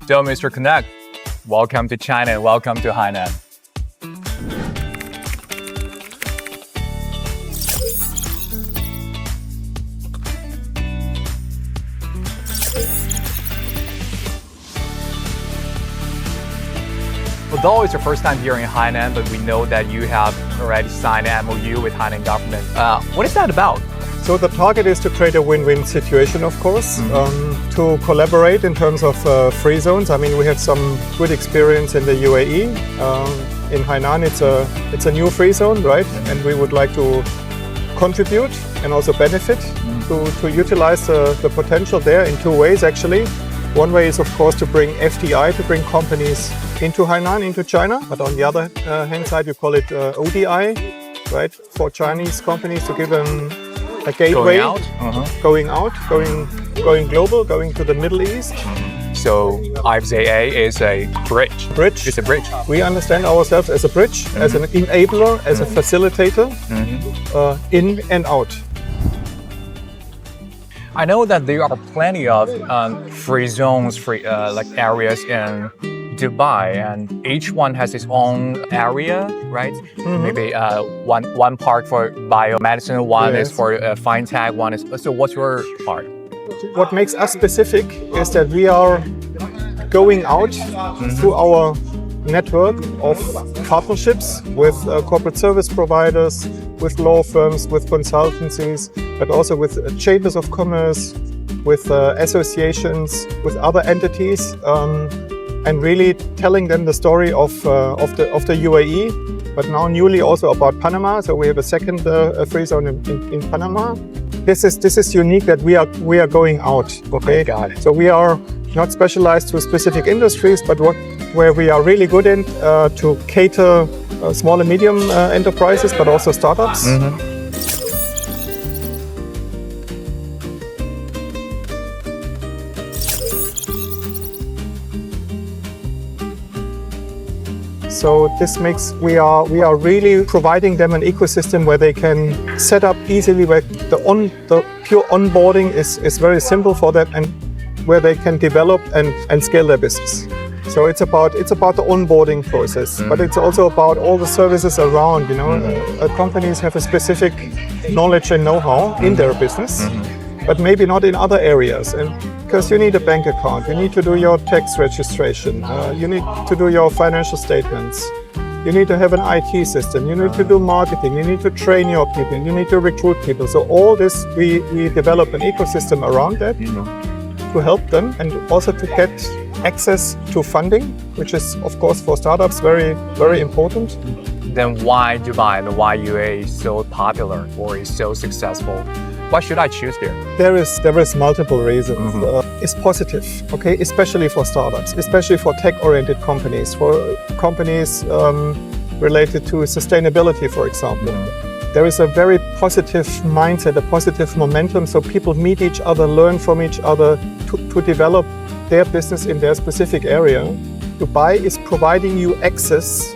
So, Mr. Knecht, welcome to China and welcome to Hainan. Although it's your first time here in Hainan, but we know that you have already signed an MOU with Hainan government. What is that about? So the target is to create a win-win situation, of course, to collaborate in terms of free zones. I mean, we had some good experience in the UAE. In Hainan, it's a new free zone, right? And we would like to contribute and also benefit to utilize the potential there in two ways, actually. One way is, of course, to bring FDI, to bring companies into Hainan, into China. But on the other hand side, you call it ODI, right? For Chinese companies to give them a gateway, going global, going to the Middle East. So IFZA is a bridge. It's a bridge. We understand ourselves as a bridge, as an enabler, as a facilitator, in and out. I know that there are plenty of free zones, like areas in Dubai, and each one has its own area, right? Maybe one part for biomedicine, one is for fintech, one is. So what's your part? What makes us specific is that we are going out through our network of partnerships with corporate service providers, with law firms, with consultancies, but also with chambers of commerce, with associations, with other entities, and really telling them the story of the UAE, but now newly also about Panama. So we have a second free zone in Panama. This is unique that we are going out. Okay, got it. So we are not specialized to specific industries, but where we are really good in to cater small and medium enterprises, but also startups. So this makes we are really providing them an ecosystem where they can set up easily, where the pure onboarding is very simple for them, and where they can develop and scale their business. So it's about the onboarding process, but it's also about all the services around. You know, companies have a specific knowledge and know-how in their business, but maybe not in other areas. And because you need a bank account, you need to do your tax registration, you need to do your financial statements, you need to have an IT system, you need to do marketing, you need to train your people, you need to recruit people. So all this, we develop an ecosystem around that to help them, and also to get access to funding, which is, of course, for startups very, very important. Then why Dubai and why UAE is so popular or is so successful? Why should I choose here? There is multiple reasons. It's positive, okay, especially for startups, especially for tech-oriented companies, for companies related to sustainability, for example. There is a very positive mindset, a positive momentum, so people meet each other, learn from each other to develop their business in their specific area. Dubai is providing you access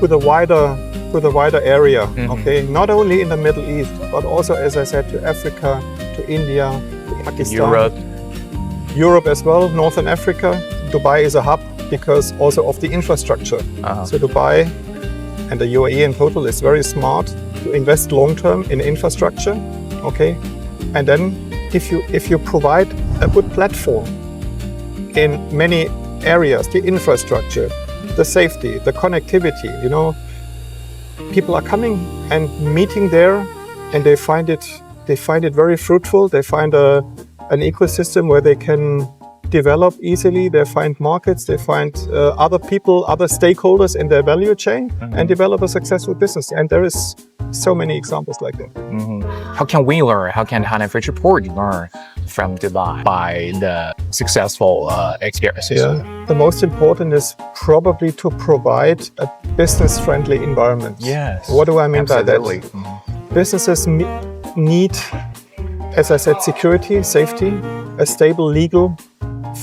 to the wider area, okay? Not only in the Middle East, but also, as I said, to Africa, to India, to Pakistan. Europe as well, Northern Africa. Dubai is a hub because also of the infrastructure. So Dubai and the UAE in total is very smart to invest long-term in infrastructure, okay? And then if you provide a good platform in many areas, the infrastructure, the safety, the connectivity, you know, people are coming and meeting there, and they find it very fruitful. They find an ecosystem where they can develop easily. They find markets, they find other people, other stakeholders in their value chain, and develop a successful business. And there is so many examples like that. How can we learn? How can Hainan Free Trade Port learn from Dubai by the successful experiences? Yeah. The most important is probably to provide a business-friendly environment. Yes. What do I mean absolutely. by that? Businesses need, as I said, security, safety, a stable legal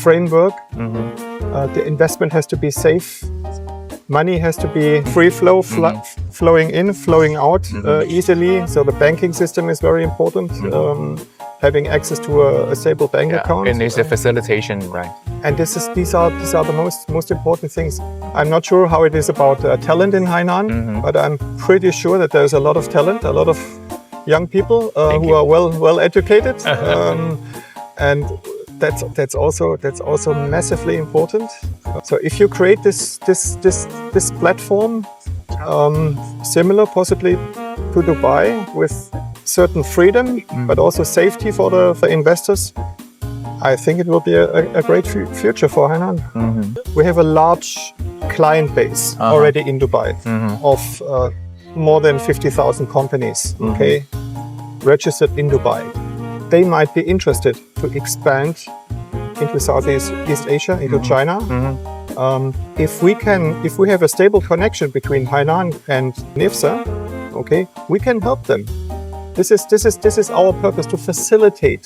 framework. The investment has to be safe. Money has to be free flow, flowing in, flowing out easily. So the banking system is very important. having access to a stable bank account. It needs a facilitation, right? And these are the most important things. I'm not sure how it is about talent in Hainan, but I'm pretty sure that there's a lot of talent, a lot of young people who are well educated, and that's also massively important. So if you create this platform, similar possibly to Dubai, with certain freedom but also safety for investors, I think it will be a great future for Hainan. We have a large client base already in Dubai of more than 50,000 companies, registered in Dubai. They might be interested to expand into Southeast Asia, into China. If we have a stable connection between Hainan and IFZA, we can help them. This is our purpose, to facilitate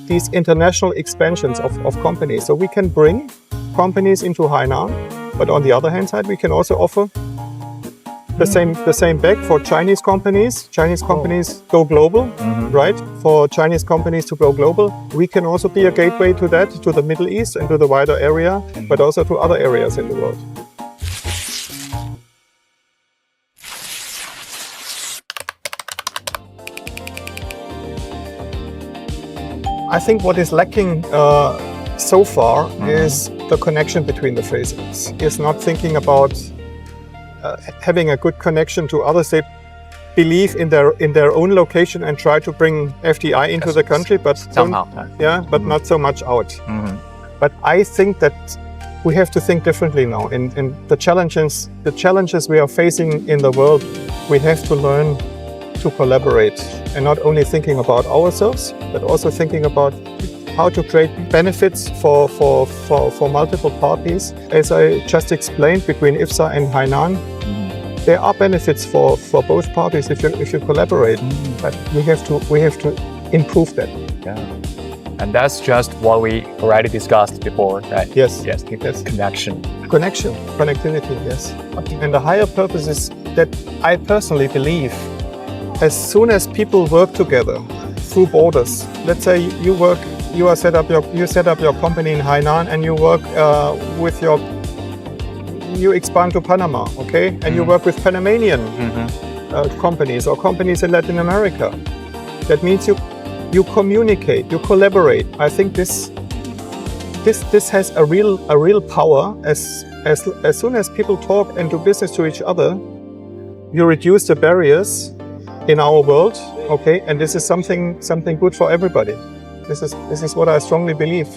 these international expansions of companies. So we can bring companies into Hainan, but on the other hand side, we can also offer the same back for Chinese companies. Chinese companies go global, right? For Chinese companies to go global, we can also be a gateway to that, to the Middle East and to the wider area, but also to other areas in the world. I think what is lacking so far is the connection between the phases. Is not thinking about having a good connection to others. They believe in their own location and try to bring FDI into the country, but somehow, but not so much out. But I think that we have to think differently now. And the challenges we are facing in the world, we have to learn to collaborate, and not only thinking about ourselves, but also thinking about how to create benefits for multiple parties. As I just explained, between IFZA and Hainan, there are benefits for both parties if you collaborate. But we have to improve that. Yeah. And that's just what we already discussed before, right? Yes. Connection. Connectivity, yes. And the higher purpose is that I personally believe, as soon as people work together through borders, let's say you set up your company in Hainan, and you work you expand to Panama, and you work with Panamanian companies or companies in Latin America. That means you communicate, you collaborate. I think this has a real power. As soon as people talk and do business to each other, you reduce the barriers in our world, and this is something good for everybody. This is what I strongly believe.